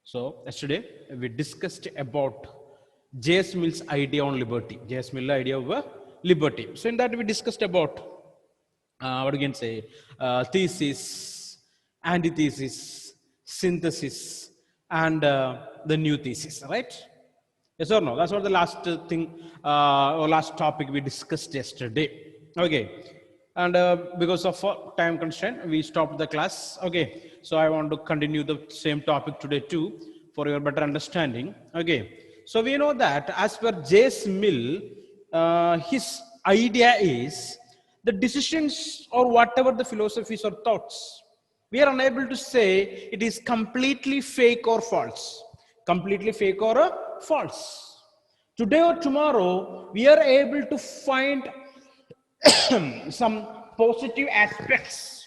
So yesterday we discussed about J.S. Mill's idea on liberty. J.S. Mill's idea of liberty. So in that we discussed about what you can say thesis, antithesis, synthesis, and the new thesis. Right? Yes or no? That's what the last thing or last topic we discussed yesterday. Okay. And because of time constraint, we stopped the class. Okay. So I want to continue the same topic today too for your better understanding. Okay. So we know that as per J.S. Mill, his idea is the decisions or whatever the philosophies or thoughts, we are unable to say it is completely fake or false. Completely fake or false. Today or tomorrow, we are able to find some positive aspects,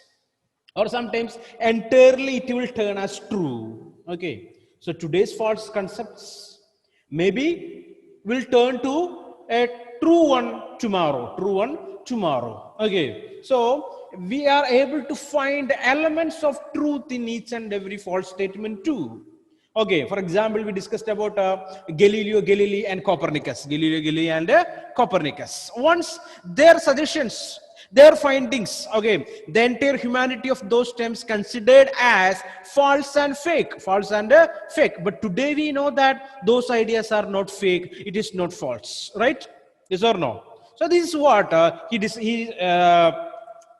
or sometimes entirely it will turn as true. Okay, so today's false concepts maybe will turn to a true one tomorrow. Okay, so we are able to find elements of truth in each and every false statement too. Okay, for example, we discussed about Galileo Galilei and Copernicus. Once their suggestions, their findings, okay, the entire humanity of those times considered as false and fake. But today we know that those ideas are not fake, it is not false, right? Yes or no? So this is what he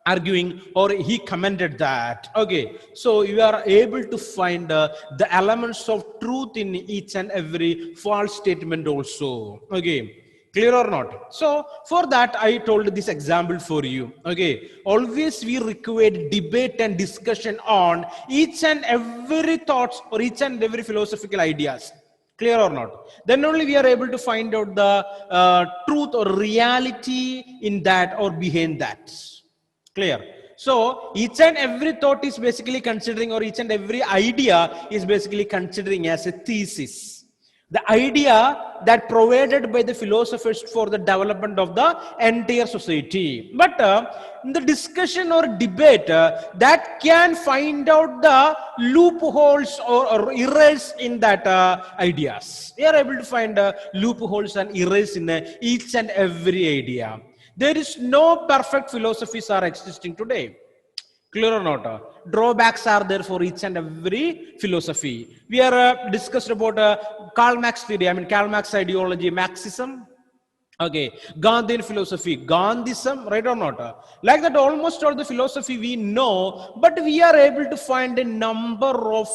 arguing, or he commented that. Okay, so you are able to find the elements of truth in each and every false statement also. Okay, clear or not? So for that I told this example for you. Okay, always we require debate and discussion on each and every thoughts or each and every philosophical ideas. Clear or not? Then only we are able to find out the truth or reality in that or behind that. Clear? So each and every thought is basically considering, or each and every idea is basically considering as a thesis. The idea that provided by the philosophers for the development of the entire society. But in the discussion or debate, that can find out the loopholes or errors in that ideas. We are able to find loopholes and errors in each and every idea. There is no perfect philosophies are existing today. Clear or not? Drawbacks are there for each and every philosophy. We are discussed about Karl Marx theory. Karl Marx ideology, Marxism. Okay, Gandhian philosophy, Gandhism, right or not? Like that, almost all the philosophy we know, but we are able to find a number of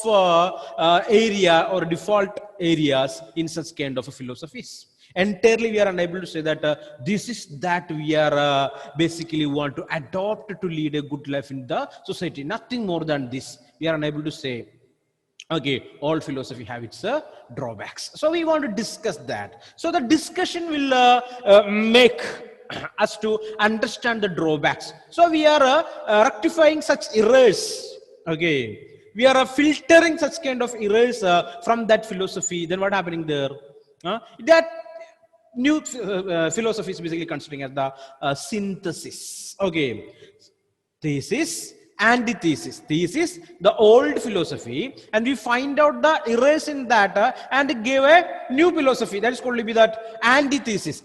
area or default areas in such kind of philosophies. Entirely we are unable to say that this is that we are basically want to adopt to lead a good life in the society. Nothing more than this. We are unable to say, okay, all philosophy have its drawbacks. So we want to discuss that. So the discussion will make us to understand the drawbacks. So we are rectifying such errors. Okay, we are filtering such kind of errors from that philosophy. Then what happening there? That new philosophy is basically considering as the synthesis. Okay, thesis, antithesis. Thesis, the old philosophy, and we find out the errors in that and give a new philosophy. That is called to be that antithesis.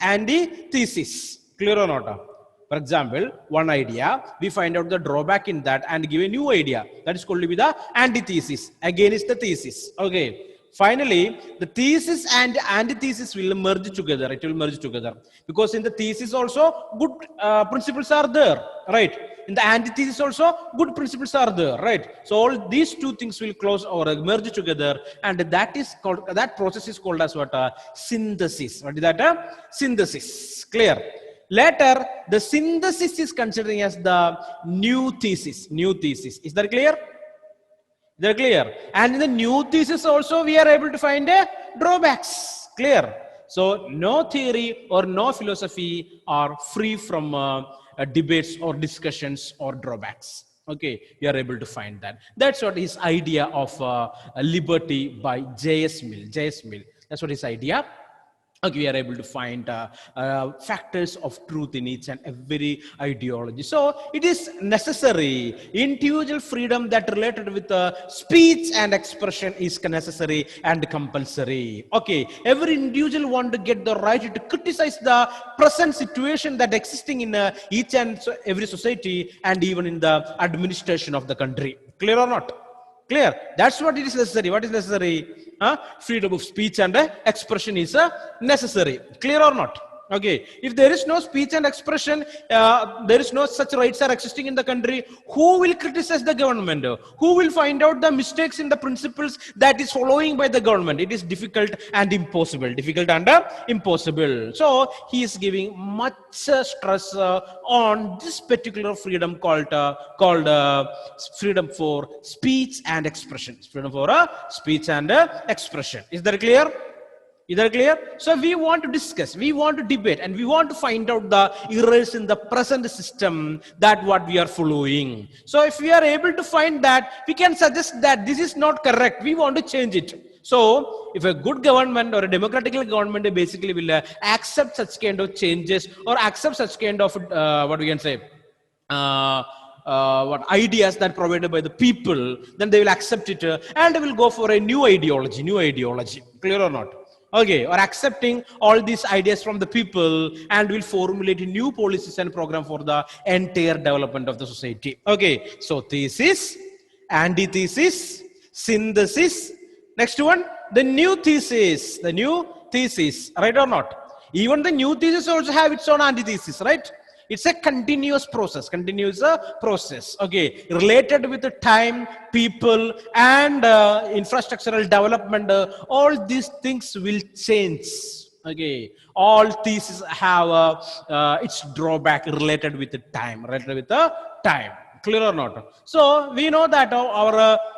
Clear or not? For example, one idea, we find out the drawback in that and give a new idea. That is called to be the antithesis. Again is the thesis. Okay. Finally, the thesis and antithesis will merge together. It will merge together. Because in the thesis also, good principles are there. Right? In the antithesis also, good principles are there. Right? So all these two things will close or merge together. And that is called, that process is called as what? Synthesis. What is that? Synthesis. Clear? Later, the synthesis is considering as the new thesis. New thesis. Is that clear? They're clear. And in the new thesis also, we are able to find drawbacks. Clear? So no theory or no philosophy are free from debates or discussions or drawbacks. Okay, we are able to find that. That's what his idea of liberty by J.S. Mill. J.S. Mill. That's what his idea. Okay, we are able to find factors of truth in each and every ideology. So it is necessary. Individual freedom that related with speech and expression is necessary and compulsory. Okay, every individual want to get the right to criticize the present situation that existing in each and every society and even in the administration of the country. Clear or not? Clear? That's what it is necessary. What is necessary? Freedom of speech and expression is necessary. Clear or not? Okay. If there is no speech and expression, there is no such rights are existing in the country. Who will criticize the government? Who will find out the mistakes in the principles that is following by the government? It is difficult and impossible. Difficult and impossible. So he is giving much stress on this particular freedom called freedom for speech and expression. Freedom for speech and expression. Is that clear? Is that clear? So we want to discuss, we want to debate, and we want to find out the errors in the present system that what we are following. So if we are able to find that, we can suggest that this is not correct. We want to change it. So if a good government or a democratic government basically will accept such kind of changes or accept such kind of what we can say what ideas that provided by the people, then they will accept it and they will go for a new ideology. Clear or not? Okay, or accepting all these ideas from the people and will formulate new policies and program for the entire development of the society. Okay, so thesis, antithesis, synthesis. Next one, the new thesis. Right or not? Even the new thesis also have its own antithesis, right? It's a continuous process, okay, related with the time, people, and infrastructural development. All these things will change. Okay, all theses have its drawback related with the time, Clear or not? So we know that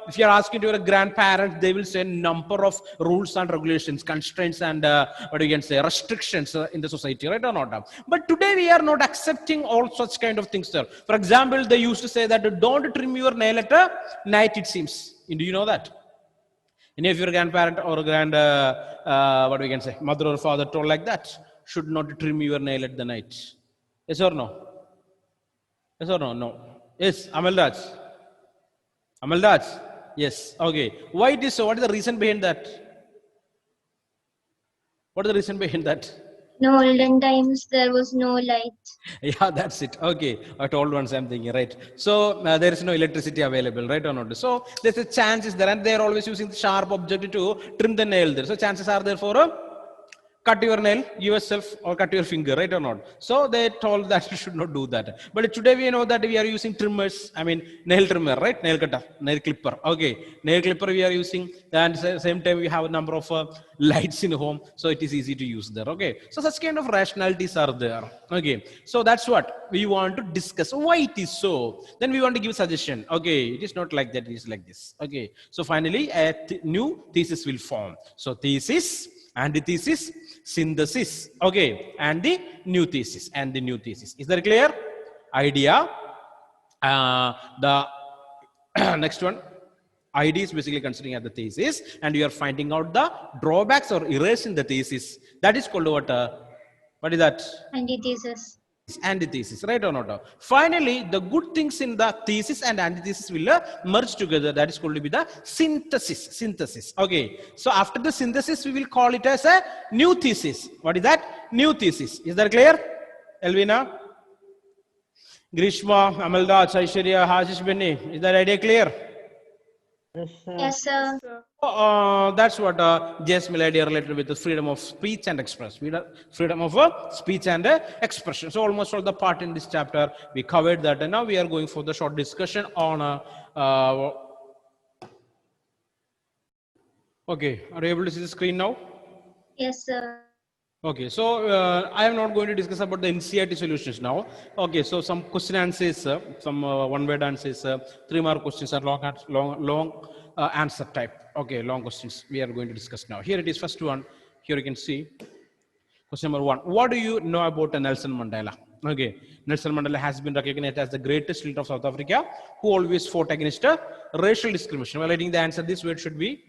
if you are asking to your grandparents, they will say number of rules and regulations, constraints, and what you can say restrictions in the society, right or not? But today we are not accepting all such kind of things, sir. For example, they used to say that don't trim your nail at night, it seems. Do you know that? Any of your grandparent or what we can say, mother or father told like that? Should not trim your nail at the night. Yes or no? Yes or no? No. Yes, Amalraj. Yes. Okay. Why it is so? What is the reason behind that? What is the reason behind that? No, olden times there was no light. Yeah, that's it. Okay. I told once I'm thinking, right? So there is no electricity available, right or not? So there's a chance is there, and they're always using the sharp object to trim the nail there. So chances are there for cut your nail yourself or cut your finger, right or not? So they told that you should not do that. But today we know that we are using trimmers, nail trimmer, right? Nail cutter, nail clipper. Okay, nail clipper we are using, and same time we have a number of lights in home, so it is easy to use there. Okay, so such kind of rationalities are there. Okay, so that's what we want to discuss. Why it is so? Then we want to give suggestion. Okay, it is not like that, it is like this. Okay, so finally a new thesis will form. So thesis, antithesis, synthesis, okay, and the new thesis. Is that clear? Idea. The next one, idea is basically considering as the thesis, and you are finding out the drawbacks or errors in the thesis. That is called what is that? Antithesis, right or not? Finally, the good things in the thesis and antithesis will merge together. That is called to be the synthesis. Okay, so after the synthesis we will call it as a new thesis. What is that? New thesis. Is that clear? Elvina, Grishma, Amalda, Aishwarya, Hashish, Benny, is that idea clear? Yes, sir. That's what JSML idea related with the freedom of speech and expression. Freedom of speech and expression. So almost all the part in this chapter we covered that, and now we are going for the short discussion on. Okay, are you able to see the screen now? Yes, sir. Okay, so I am not going to discuss about the NCERT solutions now. Okay, so some question answers, some one-word answers, 3 mark questions are long answer type. Okay, long questions we are going to discuss now. Here it is, first one. Here you can see question number 1. What do you know about Nelson Mandela? Okay, Nelson Mandela has been recognized as the greatest leader of South Africa who always fought against racial discrimination. While writing the answer, this word should be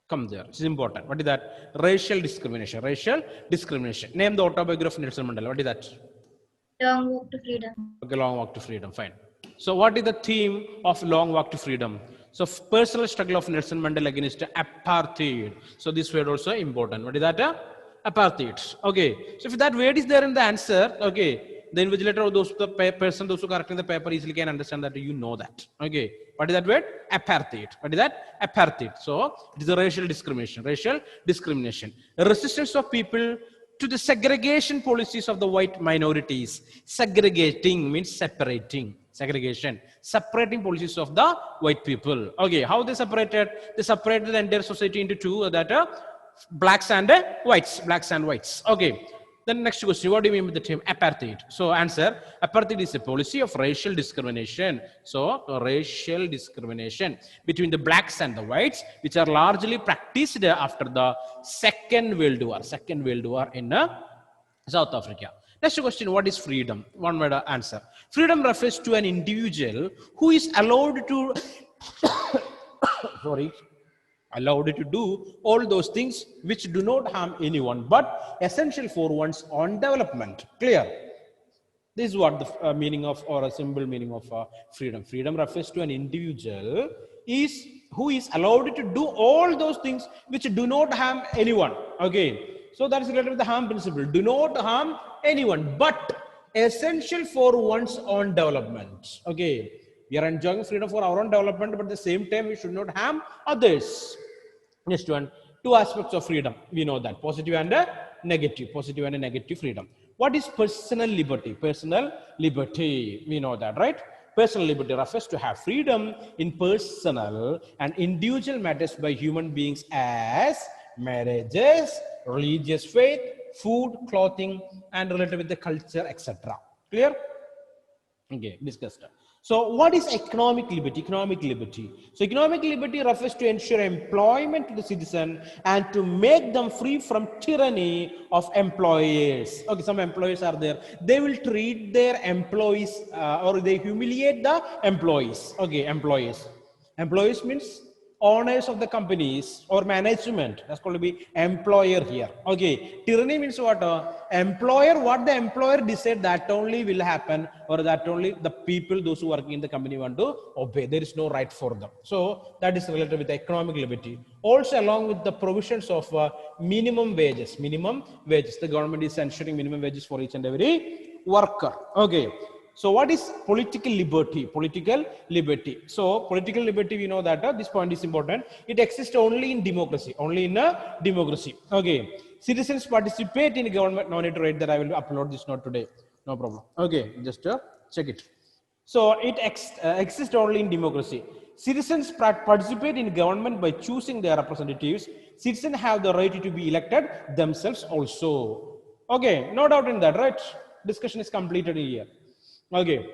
Come there. It's important. What is that? Racial discrimination. Racial discrimination. Name the autobiography of Nelson Mandela. What is that? Long Walk to Freedom. Okay, Long Walk to Freedom. Fine. So, what is the theme of Long Walk to Freedom? So, personal struggle of Nelson Mandela against apartheid. So, this word also important. What is that? Apartheid. Okay. So, if that word is there in the answer, okay, the invigilator or those those who correcting the paper easily can understand that you know that. Okay. What is that word? Apartheid. What is that? Apartheid. So, it is a racial discrimination. Racial discrimination. A resistance of people to the segregation policies of the white minorities. Segregating means separating. Segregation. Separating policies of the white people. Okay, how they separated? They separated the entire society into two, that blacks and whites. Blacks and whites. Okay. Then next question, what do you mean with the term apartheid? So answer, apartheid is a policy of racial discrimination. So racial discrimination between the blacks and the whites, which are largely practiced after the Second World War. Second World War in South Africa. Next question, what is freedom? One word answer. Freedom refers to an individual who is allowed to allowed to do all those things which do not harm anyone, but essential for one's own development. Clear? This is what the meaning of, or a simple meaning of freedom. Freedom refers to an individual who is allowed to do all those things which do not harm anyone. Okay, so that is related to the harm principle. Do not harm anyone, but essential for one's own development. Okay, we are enjoying freedom for our own development, but at the same time we should not harm others. Next one, two aspects of freedom. We know that, positive and negative. Positive and negative freedom. What is personal liberty? Personal liberty, we know that, right? Personal liberty refers to have freedom in personal and individual matters by human beings as marriages, religious faith, food, clothing, and related with the culture, etc. Clear? Okay, discussed. So what is economic liberty? Economic liberty. So economic liberty refers to ensure employment to the citizen and to make them free from tyranny of employers. Okay, some employers are there. They will treat their employees or they humiliate the employees. Okay, employees. Employees means owners of the companies or management. That's called to be employer here. Okay, tyranny means what? Employer, what the employer decide, that only will happen, or that only the people, those who work in the company, want to obey. There is no right for them. So that is related with economic liberty. Also along with the provisions of minimum wages. Minimum wages. The government is ensuring minimum wages for each and every worker. Okay. So what is political liberty? Political liberty. So political liberty, we know that this point is important. It exists only in democracy. Only in a democracy. Okay. Citizens participate in government. No need to write that. I will upload this note today. No problem. Okay. Just check it. So it exists only in democracy. Citizens participate in government by choosing their representatives. Citizens have the right to be elected themselves also. Okay. No doubt in that, right? Discussion is completed here. Okay.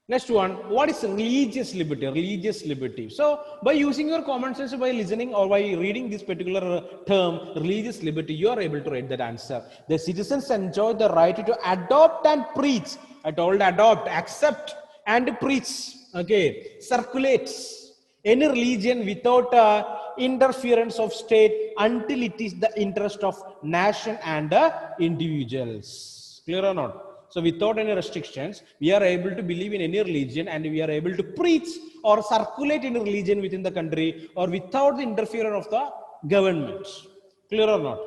Next one, what is religious liberty? Religious liberty. So by using your common sense, by listening or by reading this particular term, religious liberty, you are able to write that answer. The citizens enjoy the right to adopt and preach. I told adopt, accept and preach. Okay, circulates any religion without interference of state until it is the interest of nation and individuals. Clear or not? So without any restrictions, we are able to believe in any religion and we are able to preach or circulate in a religion within the country or without the interference of the government. Clear or not?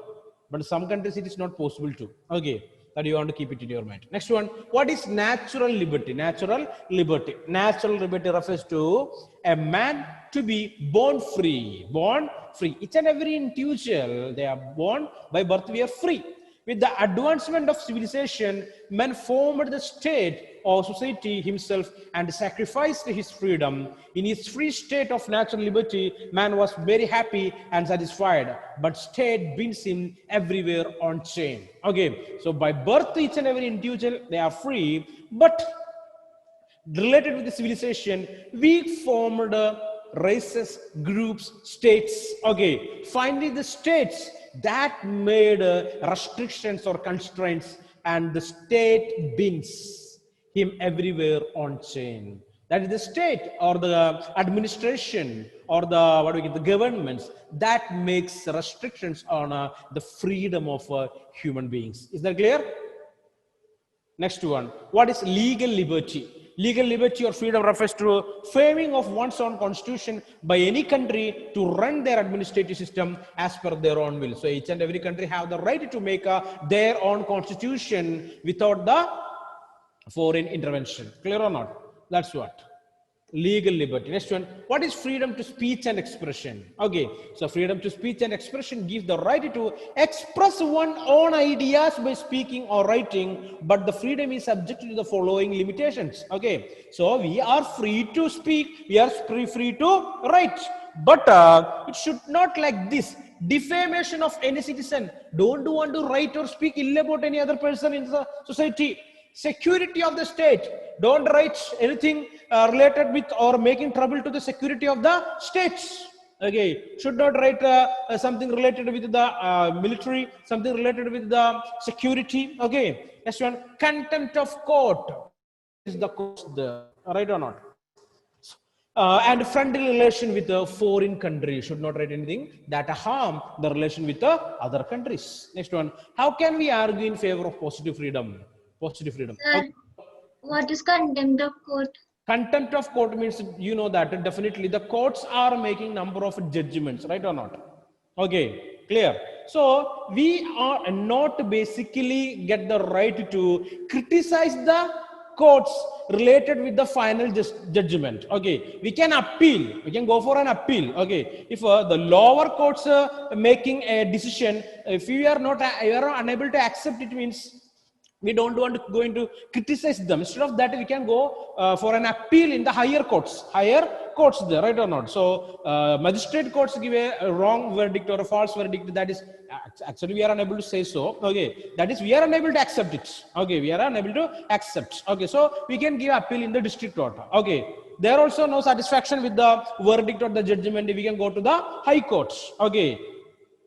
But in some countries it is not possible to. Okay, that you want to keep it in your mind. Next one, what is natural liberty? Natural liberty. Natural liberty refers to a man to be born free. Born free. Each and every individual, they are born by birth, we are free. With the advancement of civilization, man formed the state or society himself and sacrificed his freedom. In his free state of natural liberty, man was very happy and satisfied, but state binds him everywhere on chain. Okay, so by birth, each and every individual, they are free, but related with the civilization, we formed races, groups, states. Okay, finally the states that made restrictions or constraints, and the state binds him everywhere on chain. That is the state or the administration or the what do we get, the governments that makes restrictions on the freedom of human beings. Is that clear? Next one, what is legal liberty? Legal liberty or freedom refers to framing of one's own constitution by any country to run their administrative system as per their own will. So each and every country have the right to make their own constitution without the foreign intervention. Clear or not? That's what legal liberty. Next one, what is freedom to speech and expression? Okay, so freedom to speech and expression gives the right to express one's own ideas by speaking or writing, but the freedom is subject to the following limitations. Okay, so we are free to speak, we are free to write, but it should not like this defamation of any citizen. Don't want to write or speak ill about any other person in the society. Security of the state, don't write anything related with or making trouble to the security of the states. Okay, should not write something related with the military, something related with the security. Okay, next one, contempt of court is the course there, right or not? And friendly relation with the foreign country, should not write anything that harm the relation with the other countries. Next one, how can we argue in favor of positive freedom? Positive freedom. Sir, what is contempt of court? Contempt of court means, you know, that definitely the courts are making number of judgments, right or not? Okay, clear. So we are not basically get the right to criticize the courts related with the final judgment. Okay, we can appeal, we can go for an appeal. Okay, if the lower courts making a decision, if we are not, we are unable to accept it, means we don't want to go into criticize them. Instead of that, we can go for an appeal in the higher courts there, right or not? So magistrate courts give a wrong verdict or a false verdict, that is actually we are unable to say so. Okay, that is we are unable to accept it. Okay, we are unable to accept. Okay, so we can give appeal in the district court. Okay, there also no satisfaction with the verdict or the judgment, we can go to the high courts. Okay,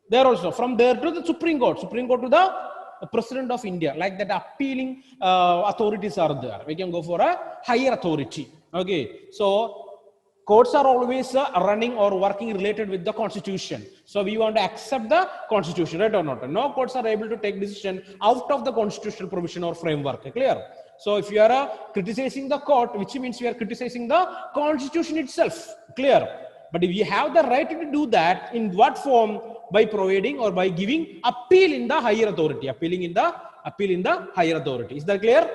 there also, from there to the Supreme Court to the President of India, like that appealing authorities are there. We can go for a higher authority. Okay, so courts are always running or working related with the constitution. So we want to accept the constitution, right or not? No courts are able to take decision out of the constitutional provision or framework. Clear? So if you are criticizing the court, which means you are criticizing the constitution itself. Clear? But if you have the right to do that, in what form? By providing or by giving appeal in the higher authority, appeal in the higher authority. Is that clear?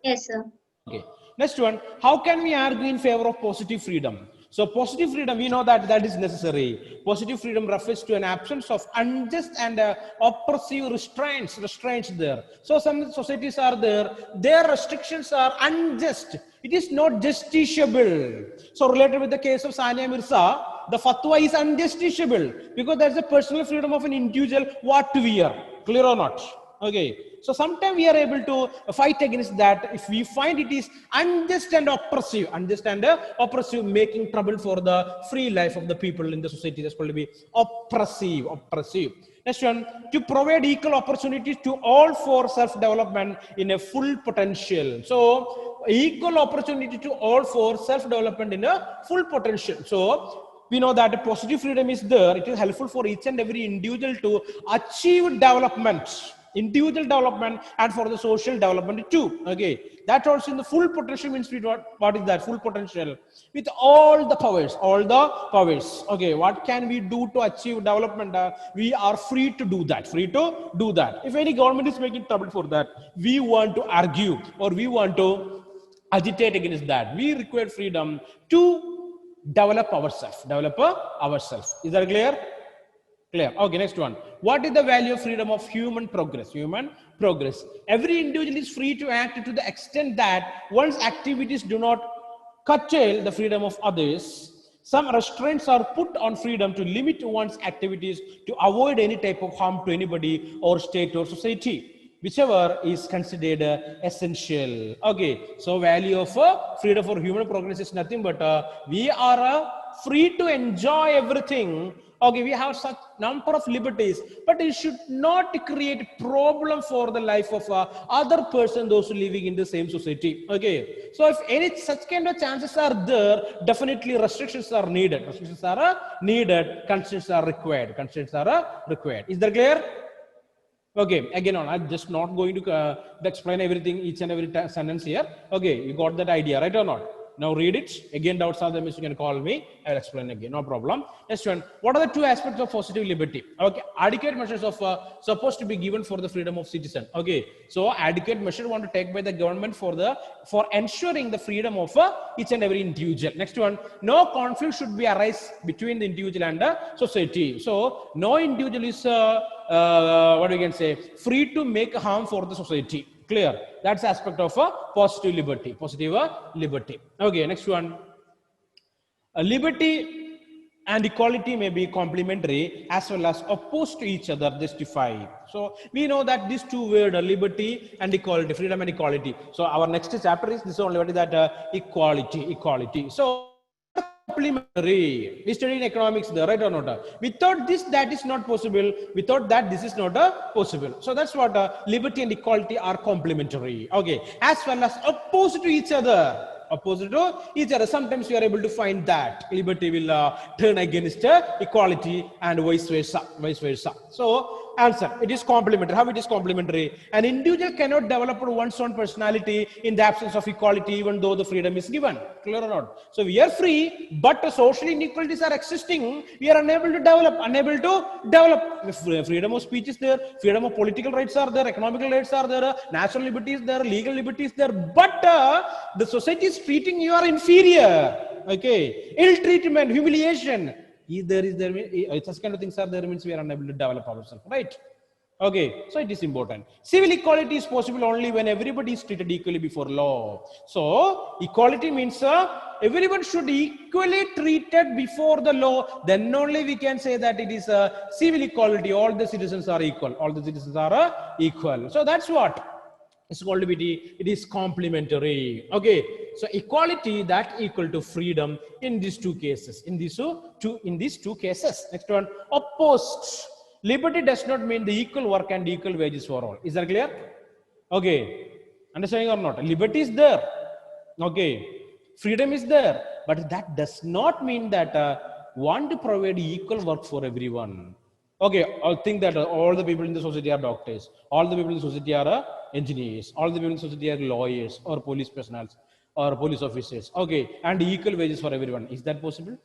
Yes, sir. Okay. Next one, how can we argue in favor of positive freedom? So positive freedom, we know that is necessary. Positive freedom refers to an absence of unjust and oppressive restraints there. So some societies are there, their restrictions are unjust. It is not justiciable. So related with the case of Sania Mirza, the fatwa is unjusticiable because there is a personal freedom of an individual what to wear. Clear or not? Okay. So sometimes we are able to fight against that if we find it is unjust and oppressive, making trouble for the free life of the people in the society. That's called to be oppressive. Next one, to provide equal opportunities to all for self-development in a full potential. So equal opportunity to all for self-development in a full potential. So we know that a positive freedom is there. It is helpful for each and every individual to achieve development, individual development, and for the social development too. Okay, that also in the full potential means what is that full potential? With all the powers. Okay, what can we do to achieve development? We are free to do that. If any government is making trouble for that, we want to argue or we want to agitate against that. We require freedom to develop ourselves. Is that clear? Clear. Okay, next one. What is the value of freedom of human progress? Every individual is free to act to the extent that one's activities do not curtail the freedom of others. Some restraints are put on freedom to limit one's activities to avoid any type of harm to anybody or state or society, whichever is considered essential. Okay, so value of freedom for human progress is nothing but we are free to enjoy everything Okay, we have such number of liberties, but it should not create problem for the life of other person, those living in the same society. Okay, so if any such kind of chances are there, definitely restrictions are needed. Restrictions are needed. Constraints are required. Constraints are required. Is that clear? Okay, again on, I'm just not going to explain everything, each and every sentence here. Okay, you got that idea, right or not? Now read it. Again, doubts are there, you can call me. I'll explain again, no problem. Next one, what are the two aspects of positive liberty? Okay, adequate measures of supposed to be given for the freedom of citizen. Okay, so adequate measure want to take by the government for ensuring the freedom of each and every individual. Next one, no conflict should be arise between the individual and the society. So no individual is what we can say, free to make harm for the society. Clear? That's aspect of a positive liberty. Positive liberty. Okay, next one. Liberty and equality may be complementary as well as opposed to each other, justified. So we know that these two words, liberty and equality, freedom and equality. So our next chapter is this only, what is that? Equality. So complementary. We study in economics there, right or not? Without this, that is not possible. Without that, this is not possible. So that's what liberty and equality are complementary. Okay, as well as opposed to each other. Opposite to each other. Sometimes you are able to find that liberty will turn against equality and vice versa. Vice versa. So answer, it is complementary. How it is complementary? An individual cannot develop one's own personality in the absence of equality, even though the freedom is given. Clear or not? So we are free, but social inequalities are existing. We are unable to develop. Freedom of speech is there, freedom of political rights are there, economical rights are there, national liberty is there, legal liberty is there, but the society is treating you are inferior. Okay, ill treatment, humiliation. If there is there, such kind of things are there, means we are unable to develop ourselves, right? Okay, so it is important. Civil equality is possible only when everybody is treated equally before law. So equality means everyone should equally treated before the law. Then only we can say that it is civil equality. All the citizens are equal. All the citizens are equal. So that's what it's called to be. It is complementary. Okay, so equality that equal to freedom in these two cases. In these two cases. Next one, opposed. Liberty does not mean the equal work and equal wages for all. Is that clear? Okay, understanding or not? Liberty is there. Okay, freedom is there, but that does not mean that want to provide equal work for everyone. Okay, I think that all the people in the society are doctors, all the people in the society are engineers, all the people in the society are lawyers or police personnel or police officers. Okay, and equal wages for everyone. Is that possible?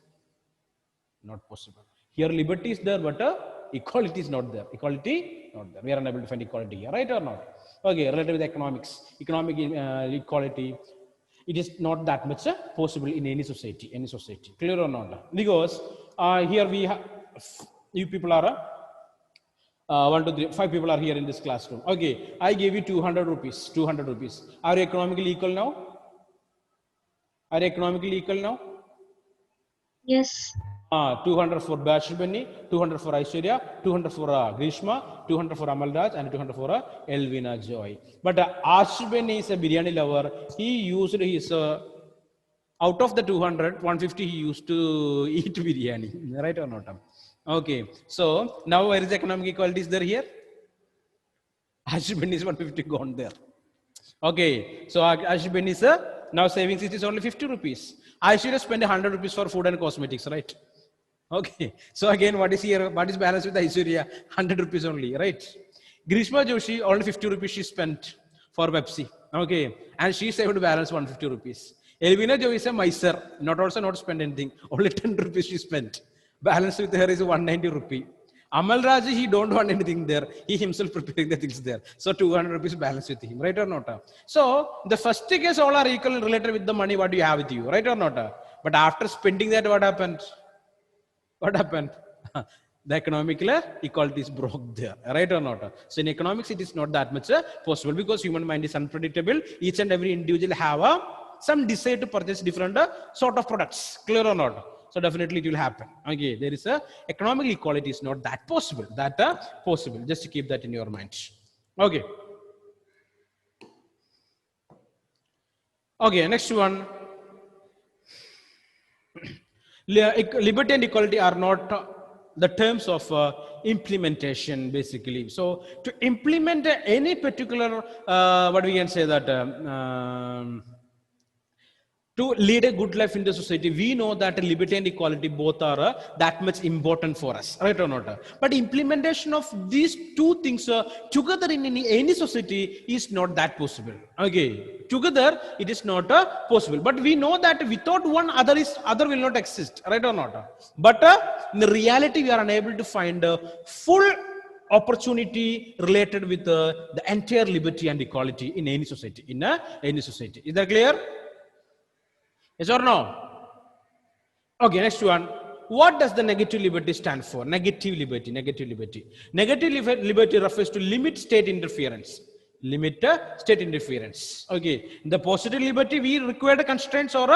Not possible. Here liberty is there, but equality is not there. Equality not there. We are unable to find equality here, right or not? Okay, related with economics, economic equality, it is not that much possible in any society. Any society, clear or not? Because here we have, you people are 1, 2, 3, 5 people are here in this classroom. Okay, I gave you 200 rupees. 200 rupees. Are you economically equal now? Are you economically equal now? Yes. 200 for Bashibani, 200 for Aishwarya, 200 for Grishma, 200 for Amalraj, and 200 for Elvina Joy. But Ashbani is a biryani lover. He used his, out of the 200, 150 he used to eat biryani. Right or not? Okay. So now where is economic equality is there here? Ashbani is 150 gone there. Okay. So Ashbani is now savings it is only 50 rupees. I should have spent 100 rupees for food and cosmetics, right? Okay, so again, what is here? What is balance with Aishwarya? 100 rupees only, right? Grishma Joshi, only 50 rupees she spent for Pepsi. Okay, and she saved balance 150 rupees. Elvina Jo is a miser, not spend anything. Only 10 rupees she spent. Balance with her is 190 rupee. Amal Raji, he don't want anything there. He himself preparing the things there. So 200 rupees balance with him, right or not? So the first case all are equal related with the money what you have with you, right or not? But after spending that, what happened? What happened? The economic equality is broke there, right or not? So in economics, it is not that much possible because human mind is unpredictable. Each and every individual have some desire to purchase different sort of products, clear or not? So definitely it will happen. Okay, there is a economic equality is not that possible. That possible. Just to keep that in your mind. Okay. Okay, next one. Liberty and equality are not the terms of implementation basically. So to implement any particular, what we can say that, to lead a good life in the society, we know that liberty and equality both are that much important for us, right or not? But implementation of these two things together in any society is not that possible. Okay, together it is not possible. But we know that without one, other will not exist, right or not? But in the reality, we are unable to find full opportunity related with the entire liberty and equality in any society. In any society, is that clear? Yes or no? Okay, next one. What does the negative liberty stand for? Negative liberty, negative liberty. Negative liberty refers to limit state interference. Limit state interference. Okay. In the positive liberty, we require the constraints or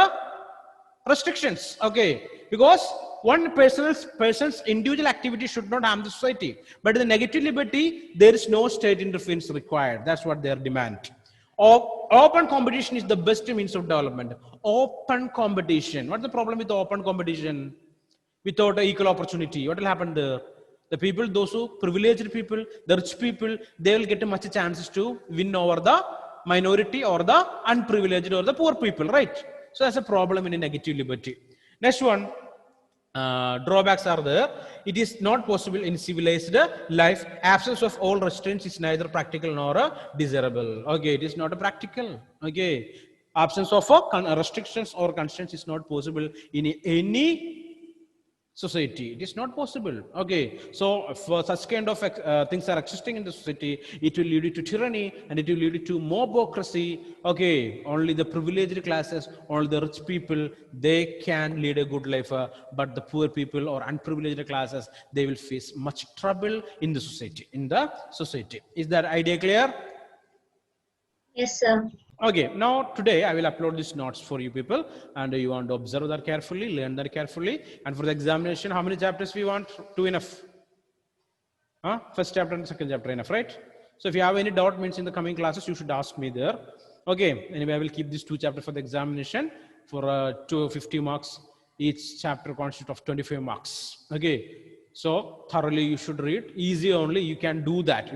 restrictions. Okay. Because one person's individual activity should not harm the society. But in the negative liberty, there is no state interference required. That's what their demand. Open competition is the best means of development. Open competition. What's the problem with open competition? Without equal opportunity, what will happen there? The people, those who privileged people, the rich people, they will get much chances to win over the minority or the unprivileged or the poor people, right? So that's a problem in a negative liberty. Next one. Drawbacks are there. It is not possible in civilized life. Absence of all restraints is neither practical nor desirable. Okay, it is not a practical. Okay, absence of restrictions or constraints is not possible in any society. It is not possible. Okay, so if such kind of things are existing in the society, it will lead to tyranny and it will lead to mobocracy. Okay, only the privileged classes, only the rich people, they can lead a good life, but the poor people or unprivileged classes, they will face much trouble in the society. Is that idea clear? Yes, sir. Okay, now today I will upload these notes for you people, and you want to observe that carefully, learn that carefully, and for the examination, how many chapters we want? Two enough. First chapter and second chapter enough, right? So if you have any doubt, means in the coming classes, you should ask me there. Okay, anyway, I will keep these two chapters for the examination for 250 marks. Each chapter consists of 25 marks. Okay, so thoroughly you should read. Easy only, you can do that.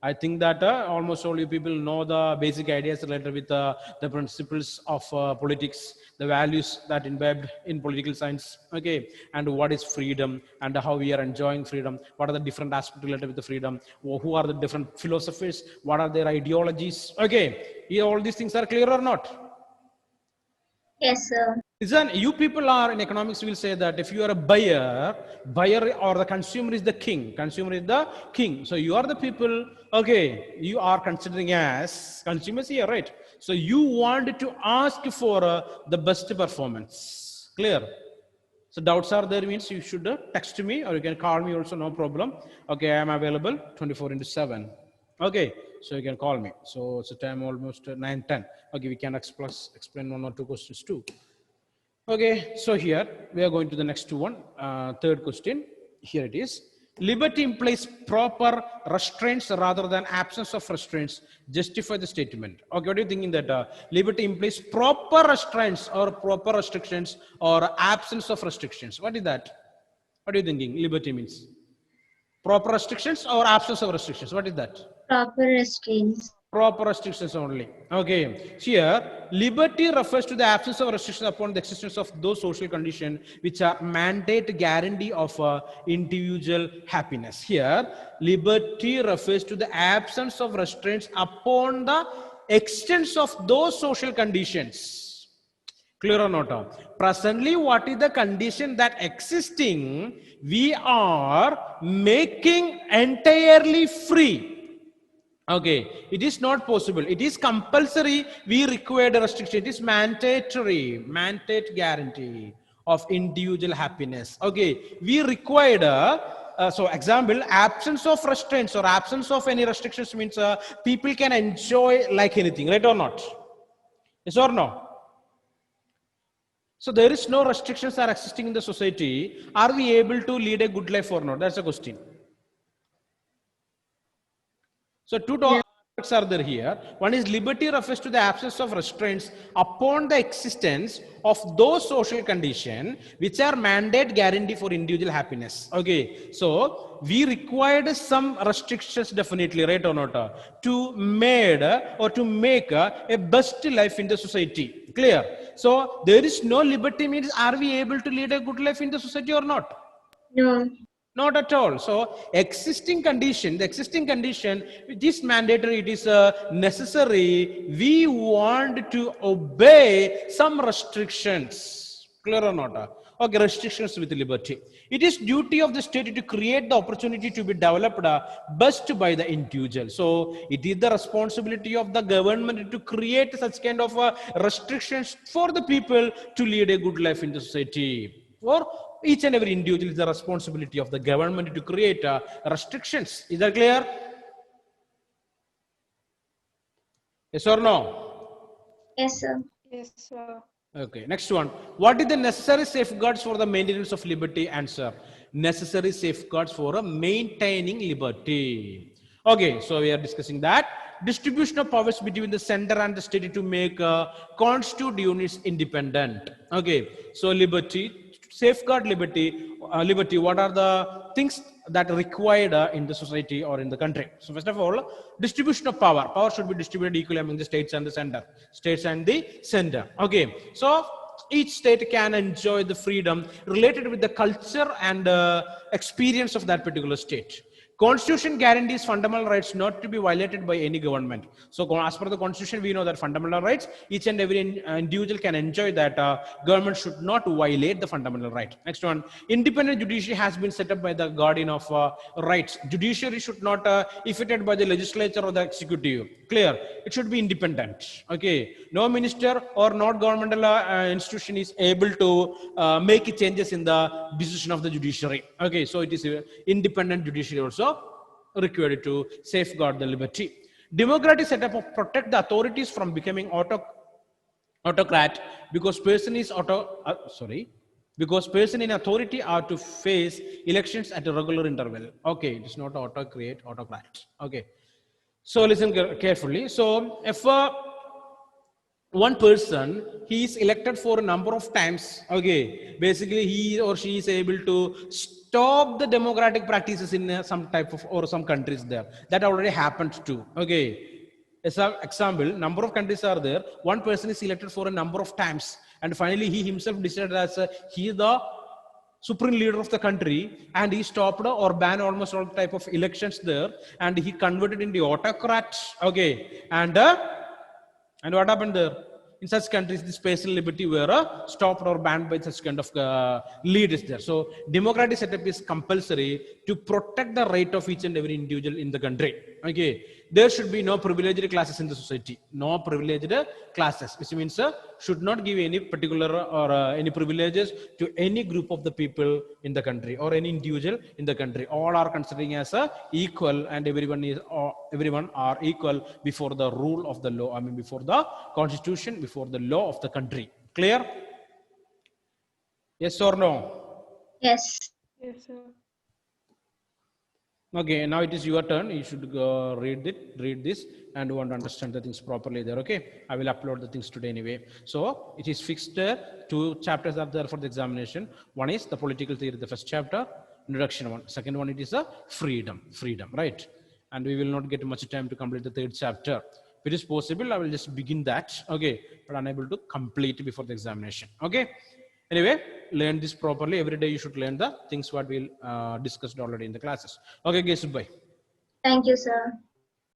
I think that almost all you people know the basic ideas related with the principles of politics, the values that imbibed in political science, okay, and what is freedom and how we are enjoying freedom, what are the different aspects related with the freedom, who are the different philosophers, what are their ideologies, okay, all these things are clear or not? Yes, sir. Listen, you people are in economics will say that if you are a buyer or the consumer is the king. So you are the people, okay, you are considering as consumers here, right? So you want to ask for the best performance. Clear? So doubts are there means you should text me or you can call me also, no problem. Okay, I am available 24/7. Okay, so you can call me. So it's a time almost 9:10. Okay, we can explain one or two questions too. Okay, so here we are going to the next one, third question. Here it is. Liberty implies proper restraints rather than absence of restraints. Justify the statement. Okay, what do you think in that? Liberty implies proper restraints or proper restrictions or absence of restrictions. What is that? What are you thinking? Liberty means proper restrictions or absence of restrictions. What is that? Proper restraints. Proper restrictions only. Okay. Here, liberty refers to the absence of restrictions upon the existence of those social conditions which are mandate guarantee of individual happiness. Here, liberty refers to the absence of restraints upon the existence of those social conditions. Clear or not? Presently, what is the condition that existing? We are making entirely free. Okay, it is not possible. It is compulsory. We require the restriction. It is mandatory, mandate guarantee of individual happiness. Okay, we required so example, absence of restraints or absence of any restrictions means people can enjoy like anything, right or not? Yes or no? So there is no restrictions are existing in the society. Are we able to lead a good life or not? That's a question. So to Yeah. are there here. One is liberty refers to the absence of restraints upon the existence of those social conditions which are mandate guarantee for individual happiness. Okay, so we required some restrictions definitely, right or not, to made or to make a best life in the society. Clear? So there is no liberty means are we able to lead a good life in the society or not? No. Not at all. So existing condition, the existing condition, it is mandatory, it is necessary. We want to obey some restrictions. Clear or not? Okay, restrictions with liberty. It is duty of the state to create the opportunity to be developed best by the individual. So it is the responsibility of the government to create such kind of restrictions for the people to lead a good life in the society. For each and every individual, is the responsibility of the government to create restrictions. Is that clear? Yes or no? Yes, sir. Yes, sir. Okay, next one. What is the necessary safeguards for the maintenance of liberty? Answer. Necessary safeguards for maintaining liberty. Okay, so we are discussing that. Distribution of powers between the center and the state to make constitute units independent. Okay, so liberty, safeguard liberty, liberty. What are the things that are required in the society or in the country? So first of all, distribution of power. Power should be distributed equally among the states and the center. States and the center. Okay, so each state can enjoy the freedom related with the culture and experience of that particular state. Constitution guarantees fundamental rights not to be violated by any government. So as per the constitution, we know that fundamental rights, each and every individual can enjoy that. Government should not violate the fundamental right. Next one, independent judiciary has been set up by the guardian of rights. Judiciary should not effected by the legislature or the executive. Clear? It should be independent. Okay. No minister or not governmental institution is able to make changes in the decision of the judiciary. Okay. So it is independent judiciary also required to safeguard the liberty. Democratic setup of protect the authorities from becoming autocrat because person is because person in authority are to face elections at a regular interval. Okay, it is not autocrat. Okay, so listen carefully. So if one person, he is elected for a number of times, okay, basically he or she is able to stop the democratic practices in some type of or some countries there. That already happened too. Okay, as an example, number of countries are there, one person is elected for a number of times and finally he himself decided as he is the supreme leader of the country and he stopped or banned almost all type of elections there and he converted into autocrat. Okay, and what happened there? In such countries, this personal liberty were stopped or banned by such kind of leaders there. So, democratic setup is compulsory to protect the right of each and every individual in the country. Okay, there should be no privileged classes in the society. No privileged classes, which means should not give any particular or any privileges to any group of the people in the country or any individual in the country. All are considering as equal, and everyone are equal before the rule of the law. I mean, before the constitution, before the law of the country. Clear? Yes or no? Yes. Yes, sir. Okay, now it is your turn. You should read this and want to understand the things properly there. Okay, I will upload the things today anyway. So it is fixed. Two chapters are there for the examination. One is the political theory, the first chapter, introduction one. Second one, it is a freedom, right? And we will not get much time to complete the third chapter. If it is possible, I will just begin that. Okay, but unable to complete before the examination. Okay. Anyway, learn this properly. Every day you should learn the things what we'll discussed already in the classes. Okay, guys, bye. Thank you, sir.